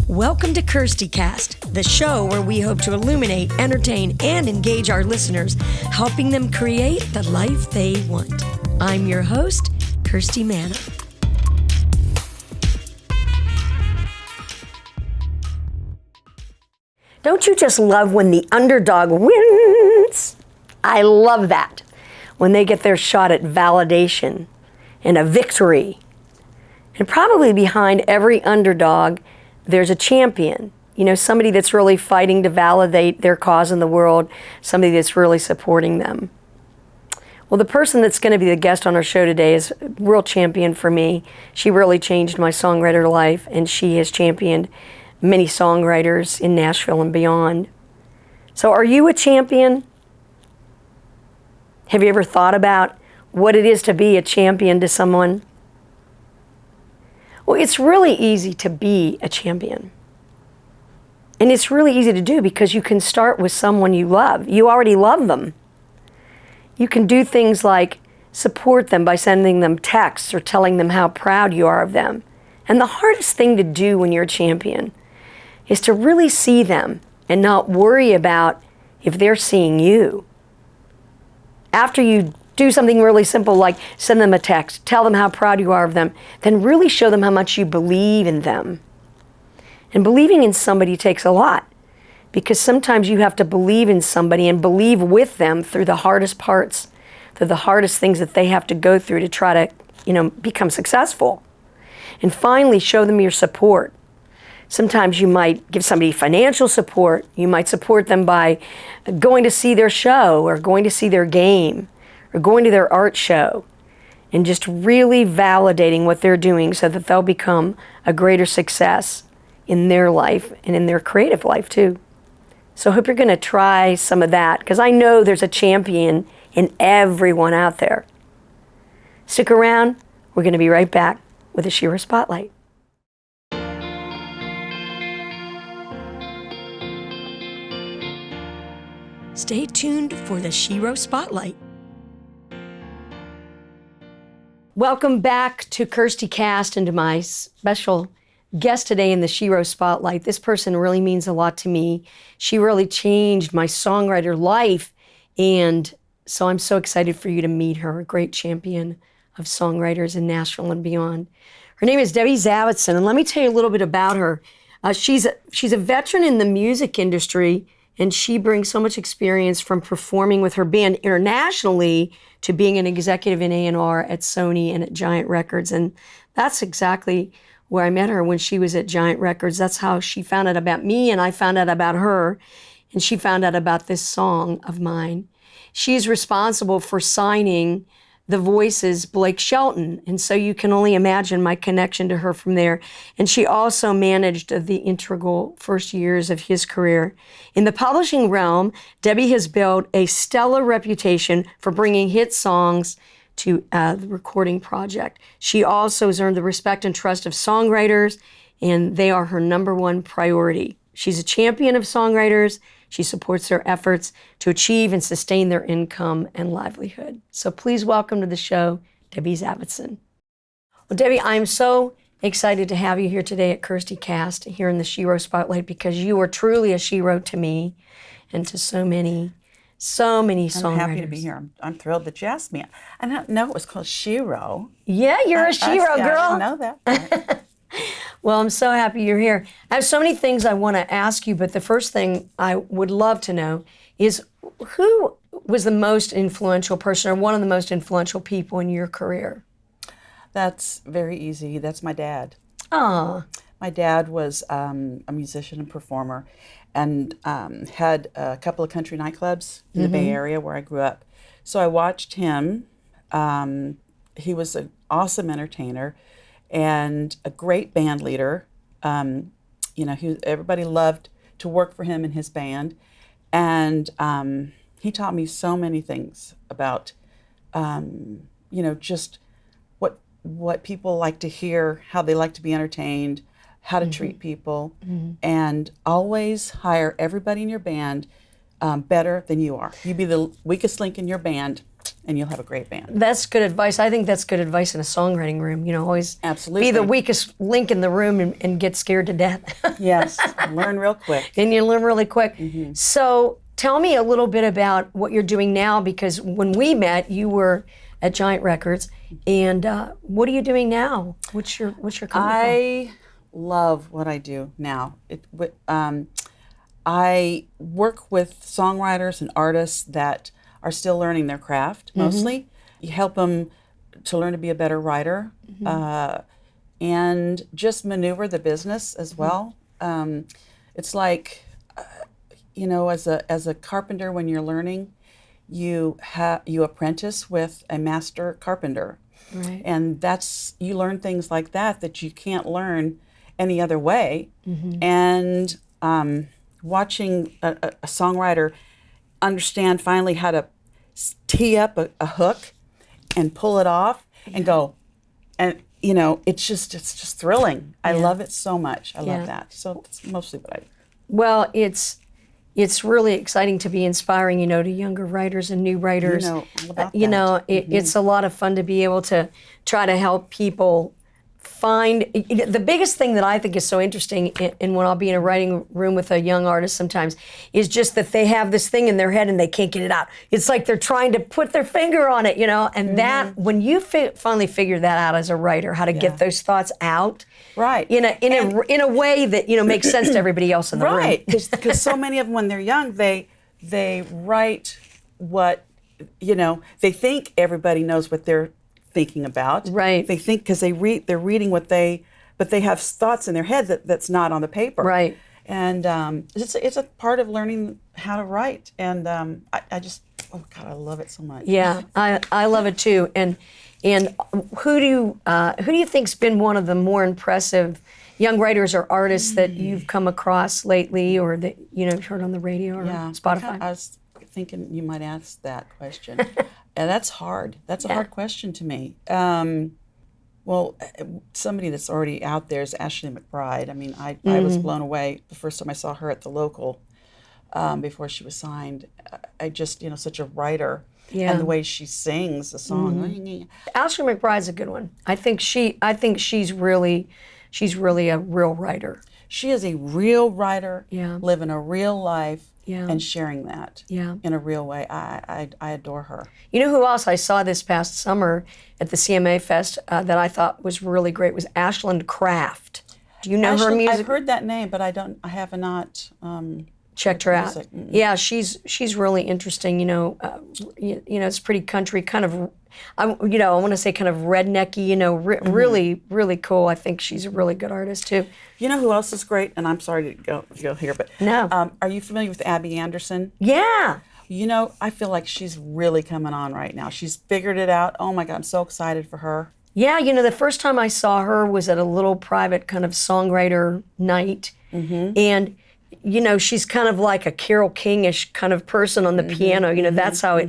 Welcome to KIRSTIcast, the show where we hope to illuminate, entertain, and engage our listeners, helping them create the life they want. I'm your host, Kirsti Manna. Don't you just love when the underdog wins? I love that. When they get their shot at validation and a victory. And probably behind every underdog, there's a champion. You know, somebody that's really fighting to validate their cause in the world, somebody that's really supporting them. Well, the person that's going to be the guest on our show today is a real champion for me. She really changed my songwriter life, and she has championed many songwriters in Nashville and beyond. So are you a champion? Have you ever thought about what it is to be a champion to someone? Well, it's really easy to be a champion. And it's really easy to do because you can start with someone you love. You already love them. You can do things like support them by sending them texts or telling them how proud you are of them. And the hardest thing to do when you're a champion is to really see them and not worry about if they're seeing you. After you do something really simple like send them a text, tell them how proud you are of them, then really show them how much you believe in them. And believing in somebody takes a lot, because sometimes you have to believe in somebody and believe with them through the hardest parts, through the hardest things that they have to go through to try to, become successful. And finally, show them your support. Sometimes you might give somebody financial support. You might support them by going to see their show or going to see their game or going to their art show and just really validating what they're doing so that they'll become a greater success in their life and in their creative life too. So I hope you're going to try some of that, because I know there's a champion in everyone out there. Stick around. We're going to be right back with a Shero Spotlight. Stay tuned for the Shero Spotlight. Welcome back to KIRSTIcast and to my special guest today in the Shero Spotlight. This person really means a lot to me. She really changed my songwriter life, and so I'm so excited for you to meet her, a great champion of songwriters in Nashville and beyond. Her name is Debbie Zavitson, and let me tell you a little bit about her. She's a veteran in the music industry, and she brings so much experience from performing with her band internationally to being an executive in A&R at Sony and at Giant Records. And that's exactly where I met her, when she was at Giant Records. That's how she found out about me, and I found out about her, and she found out about this song of mine. She's responsible for signing the Voice's Blake Shelton, and so you can only imagine my connection to her from there. And she also managed the integral first years of his career. In the publishing realm, Debbie has built a stellar reputation for bringing hit songs to the recording project. She also has earned the respect and trust of songwriters, and they are her number one priority. She's a champion of songwriters. She supports their efforts to achieve and sustain their income and livelihood. So please welcome to the show, Debbie Zavitson. Well, Debbie, I'm so excited to have you here today at KIRSTIcast, here in the Shero Spotlight, because you are truly a Shero to me and to so many songwriters. I'm happy to be here. I'm thrilled that you asked me. I didn't know it was called Shero. Yeah, you're a Shero girl. I didn't know that. Well, I'm so happy you're here. I have so many things I want to ask you, but the first thing I would love to know is, who was the most influential person or one of the most influential people in your career? That's very easy. That's my dad. Oh. My dad was a musician and performer, and had a couple of country nightclubs in the Bay Area where I grew up. So I watched him. He was an awesome entertainer and a great band leader. Everybody loved to work for him in his band. And he taught me so many things about, just what people like to hear, how they like to be entertained, how to treat people, and always hire everybody in your band better than you are. You be the weakest link in your band, and you'll have a great band. That's good advice. I think that's good advice in a songwriting room. You know, always Absolutely. be the weakest link in the room and get scared to death. Yes, learn real quick. And you learn really quick. So tell me a little bit about what you're doing now, because when we met, you were at Giant Records, and what are you doing now? What's your company called? I love what I do now. I work with songwriters and artists that are still learning their craft, mostly. You help them to learn to be a better writer, and just maneuver the business as well. It's like, you know, as a carpenter, when you're learning, you apprentice with a master carpenter. Right. And you learn things like that you can't learn any other way. And watching a songwriter understand finally how to tee up a hook and pull it off and go, and you know, it's just thrilling. I love it so much. I love that. So it's mostly what I do. Well, it's really exciting to be inspiring, you know, to younger writers and new writers. You know all about You that. know, it's a lot of fun to be able to try to help people find. The biggest thing that I think is so interesting, in when I'll be in a writing room with a young artist sometimes, is just that they have this thing in their head and they can't get it out. It's like they're trying to put their finger on it, you know, and that, when you finally figure that out as a writer, how to get those thoughts out, Right. in a way that, you know, makes sense to everybody else in the room. Right, because so many of them, when they're young, they write what, you know, they think everybody knows what they're thinking about. Right. They think because they're reading but they have thoughts in their head that's not on the paper. Right. And it's a part of learning how to write. And I just, oh God, I love it so much. Yeah, I love it too. And who do you think's been one of the more impressive young writers or artists that you've come across lately, or that you've heard on the radio or Spotify? I was thinking you might ask that question. And that's hard. That's a hard question to me. Well, somebody that's already out there is Ashley McBryde. I mean, I was blown away the first time I saw her at the local before she was signed. I just, such a writer. Yeah. And the way she sings the song. Ashley McBryde's a good one. I think she's really a real writer. She is a real writer, Yeah. living a real life, Yeah. and sharing that in a real way. I adore her. You know who else I saw this past summer at the CMA Fest that I thought was really great was Ashland Craft. Do you know her music? I've heard that name, but I have not. Checked her out. Music. Yeah, she's really interesting. It's pretty country, kind of. I want to say kind of rednecky. Really, really cool. I think she's a really good artist too. You know who else is great? And I'm sorry to go here, but No. Are you familiar with Abby Anderson? Yeah. I feel like she's really coming on right now. She's figured it out. Oh my God, I'm so excited for her. Yeah, the first time I saw her was at a little private kind of songwriter night, and she's kind of like a Carole Kingish kind of person on the piano. That's how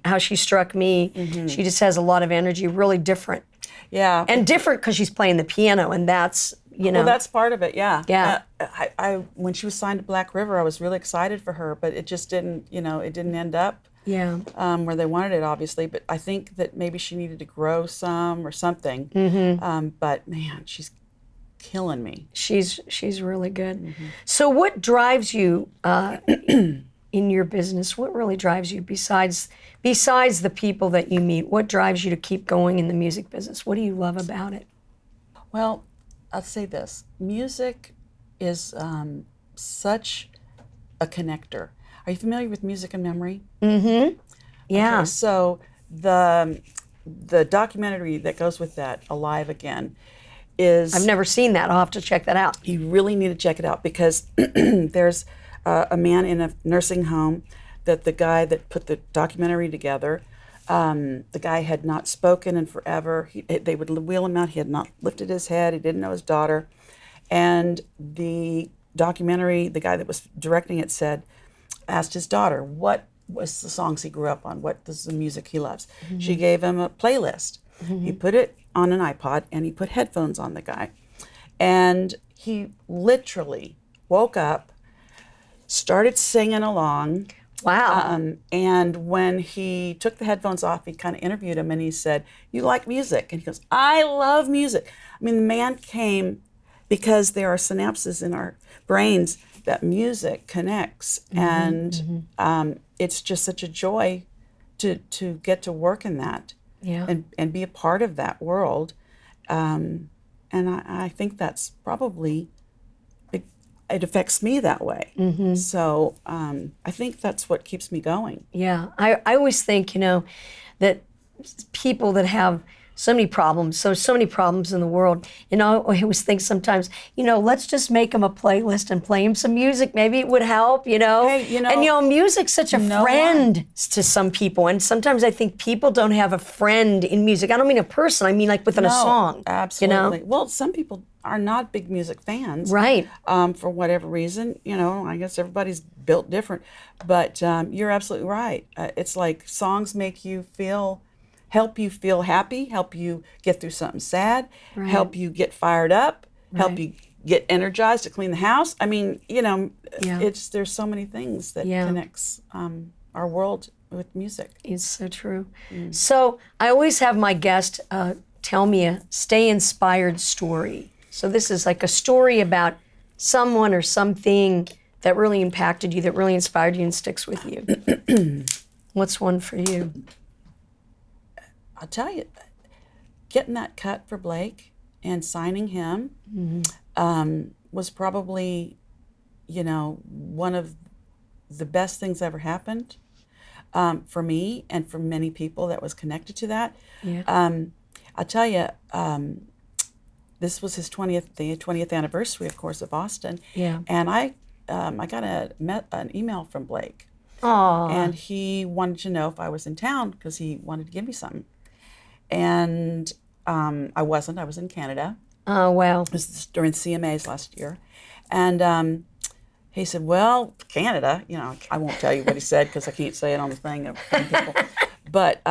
how she struck me. She just has a lot of energy, really different. Yeah. And different because she's playing the piano, and that's, Well, that's part of it, yeah. Yeah. I when she was signed to Black River, I was really excited for her, but it just didn't, it didn't end up where they wanted it, obviously. But I think that maybe she needed to grow some or something. But man, she's killing me. She's really good. So what drives you in your business? What really drives you besides the people that you meet? What drives you to keep going in the music business? What do you love about it? Well, I'll say this. Music is such a connector. Are you familiar with music and memory? Yeah. Okay, so the documentary that goes with that, Alive Again, is... I've never seen that. I'll have to check that out. You really need to check it out because there's a man in a nursing home that the guy that put the documentary together, the guy had not spoken in forever. They would wheel him out. He had not lifted his head. He didn't know his daughter. And the documentary, the guy that was directing it asked his daughter, what was the songs he grew up on? What is the music he loves? She gave him a playlist. He put it on an iPod and he put headphones on the guy. And he literally woke up, started singing along, Wow. And when he took the headphones off, he kind of interviewed him and he said, "You like music?" And he goes, "I love music." I mean, the man came because there are synapses in our brains that music connects. And it's just such a joy to get to work in that and be a part of that world. And I think that's probably, it affects me that way. So I think that's what keeps me going. Yeah, I always think, that people that have so many problems, so many problems in the world, I always think sometimes, let's just make them a playlist and play them some music. Maybe it would help, Hey, And, music's such a friend to some people. And sometimes I think people don't have a friend in music. I don't mean a person, I mean like within a song. Absolutely. Well, some people are not big music fans. Right. For whatever reason, I guess everybody's built different. But you're absolutely right. It's like songs make you help you feel happy, help you get through something sad, help you get fired up, help you get energized to clean the house. I mean, there's so many things that connects our world with music. It's so true. So I always have my guest tell me a stay inspired story. So this is like a story about someone or something that really impacted you, that really inspired you and sticks with you. What's one for you? I'll tell you, getting that cut for Blake and signing him was probably, one of the best things ever happened for me and for many people that was connected to that. I'll tell you, this was his 20th anniversary, of course, of Austin. And I got an email from Blake. Aww. And he wanted to know if I was in town because he wanted to give me something. And I wasn't. I was in Canada. Oh, wow. It was during CMAs last year. And he said, "Well, Canada," I won't tell you what he said because I can't say it on the thing of people. But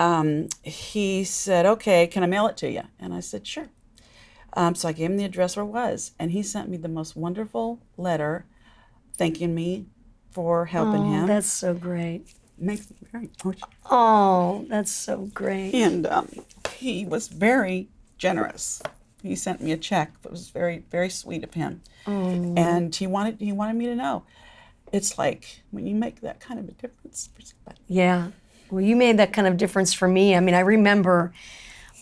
he said, "Okay, can I mail it to you?" And I said, "Sure." So I gave him the address where it was. And he sent me the most wonderful letter thanking me for helping him. That's so great. Makes me very emotional. Oh, that's so great. And he was very generous. He sent me a check. It was very, very sweet of him. And he wanted me to know. It's like when you make that kind of a difference for somebody. Yeah. Well, you made that kind of difference for me. I mean, I remember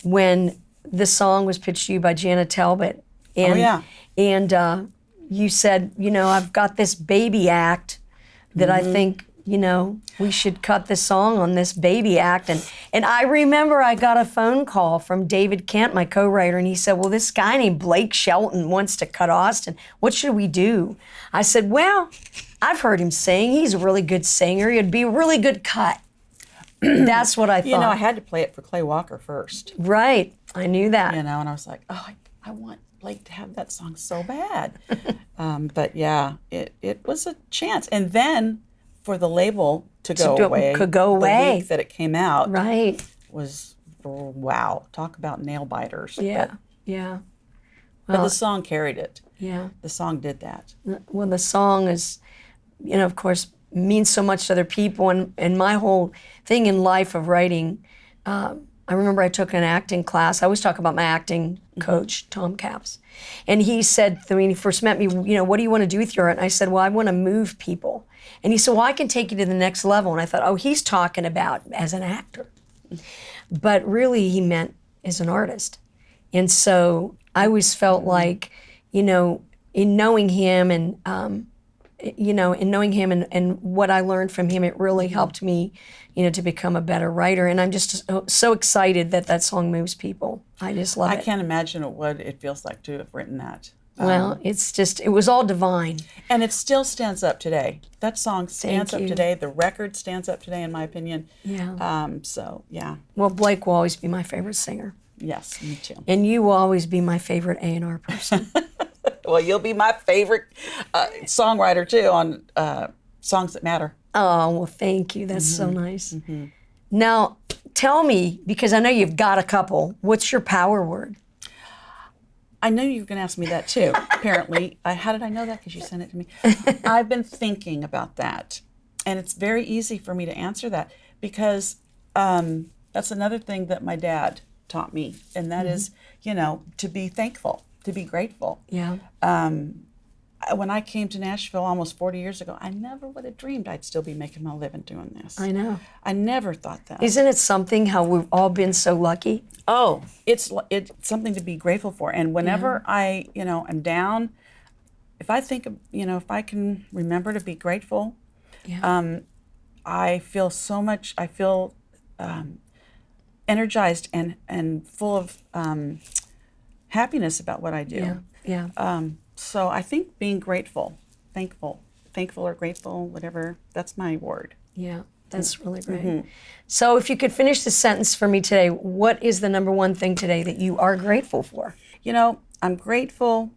when the song was pitched to you by Janet Talbot. And, and you said, I've got this baby act that I think, we should cut the song on this baby act. And I remember I got a phone call from David Kent, my co-writer, and he said, well, this guy named Blake Shelton wants to cut Austin. What should we do? I said, well, I've heard him sing. He's a really good singer. It'd be a really good cut. That's what I thought. I had to play it for Clay Walker first. Right. I knew that. And I was like, oh, I want Blake to have that song so bad. But yeah, it was a chance. And then for the label to go away, the week that it came out, was wow. Talk about nail biters. Yeah, Well, but the song carried it. Yeah, the song did that. Well, the song is, of course, means so much to other people, and my whole thing in life of writing. I remember I took an acting class. I always talk about my acting coach, Tom Capps, and he said when he first met me, what do you want to do with your art? And I said, well, I want to move people. And he said, well, I can take you to the next level. And I thought, oh, he's talking about as an actor. But really he meant as an artist. And so I always felt like, in knowing him and, and what I learned from him, it really helped me, to become a better writer. And I'm just so excited that song moves people. I just love it. I can't imagine what it feels like to have written that. Well, it was all divine. And it still stands up today. That song stands up today. The record stands up today, in my opinion. Yeah. So, yeah. Well, Blake will always be my favorite singer. Yes, me too. And you will always be my favorite A&R person. Well, you'll be my favorite songwriter, too, on Songs That Matter. Oh, well, thank you. That's so nice. Now, tell me, because I know you've got a couple, what's your power word? I knew you were going to ask me that too, apparently. How did I know that? Because you sent it to me. I've been thinking about that. And it's very easy for me to answer that because that's another thing that my dad taught me, and that is, to be thankful, to be grateful. Yeah. When I came to Nashville almost 40 years ago, I never would have dreamed I'd still be making my living doing this. I know. I never thought that. Isn't it something how we've all been so lucky? Oh, it's something to be grateful for. And whenever I, am down, if I think, if I can remember to be grateful, I feel so much, I feel energized and full of happiness about what I do. Yeah. So I think being grateful, thankful or grateful, whatever, that's my word. Yeah, that's really great. So if you could finish the sentence for me today, what is the number one thing today that you are grateful for? I'm grateful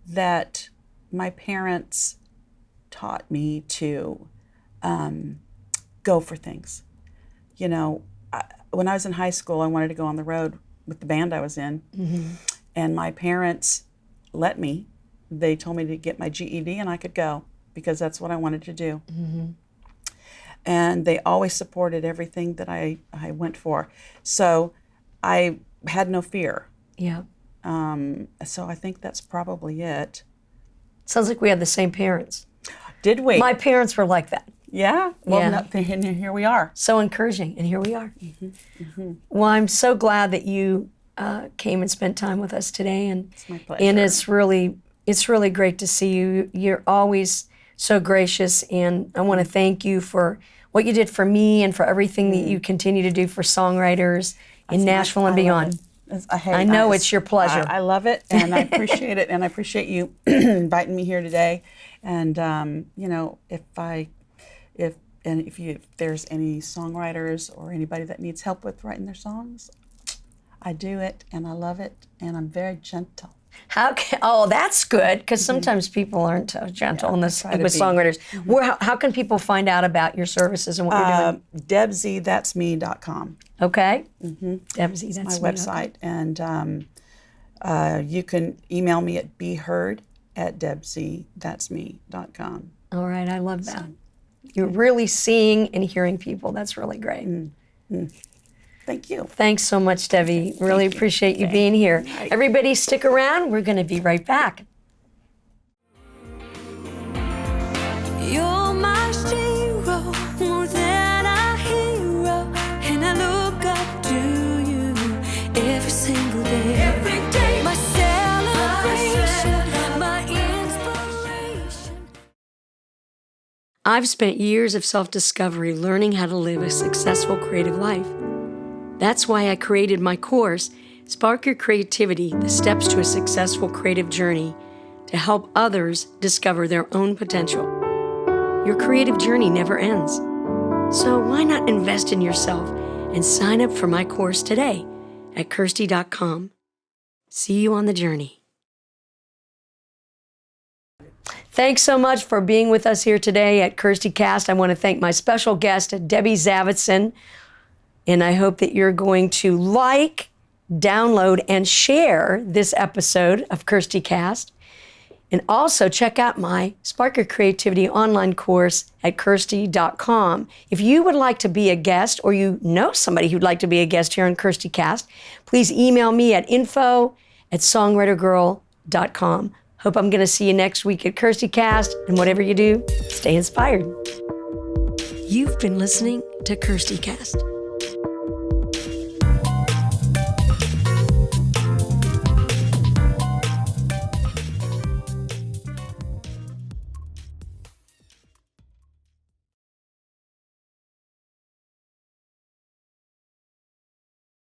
that my parents taught me to go for things. When I was in high school, I wanted to go on the road with the band I was in, and my parents let me. They told me to get my GED and I could go because that's what I wanted to do. And they always supported everything that I went for. So I had no fear. Yeah. So I think that's probably it. Sounds like we had the same parents. Did we? My parents were like that. Yeah? Well, Yeah. And here we are. So encouraging, and here we are. Well, I'm so glad that you came and spent time with us today. And It's my pleasure. And it's really great to see you. You're always so gracious, and I want to thank you for what you did for me and for everything that you continue to do for songwriters in Nashville and beyond. I know it's your pleasure. I love it, and I appreciate it, and I appreciate you inviting me here today. And if there's any songwriters or anybody that needs help with writing their songs, I do it, and I love it, and I'm very gentle. That's good, because sometimes people aren't so gentle with songwriters. How can people find out about your services and what you're doing? DebZat'sMe.com. Okay. Debbie, that's my website, and you can email me at beheard@DebZat'sMe.com. All right, I love that. You're really seeing and hearing people. That's really great. Thank you. Thanks so much, Debbie. Really appreciate you being here. Right. Everybody stick around. We're going to be right back. You're my Shero, more than a hero, and I look up to you every single day. Every day, my celebration, my inspiration. I've spent years of self-discovery learning how to live a successful creative life. That's why I created my course, Spark Your Creativity, the Steps to a Successful Creative Journey, to help others discover their own potential. Your creative journey never ends. So why not invest in yourself and sign up for my course today at Kirsti.com. See you on the journey. Thanks so much for being with us here today at KIRSTIcast. I want to thank my special guest, Debbie Zavitson. And I hope that you're going to like, download, and share this episode of KIRSTIcast. And also check out my Spark Your Creativity online course at Kirsti.com. If you would like to be a guest, or you know somebody who'd like to be a guest here on KIRSTIcast, please email me at info@songwritergirl.com. Hope I'm going to see you next week at KIRSTIcast. And whatever you do, stay inspired. You've been listening to KIRSTIcast.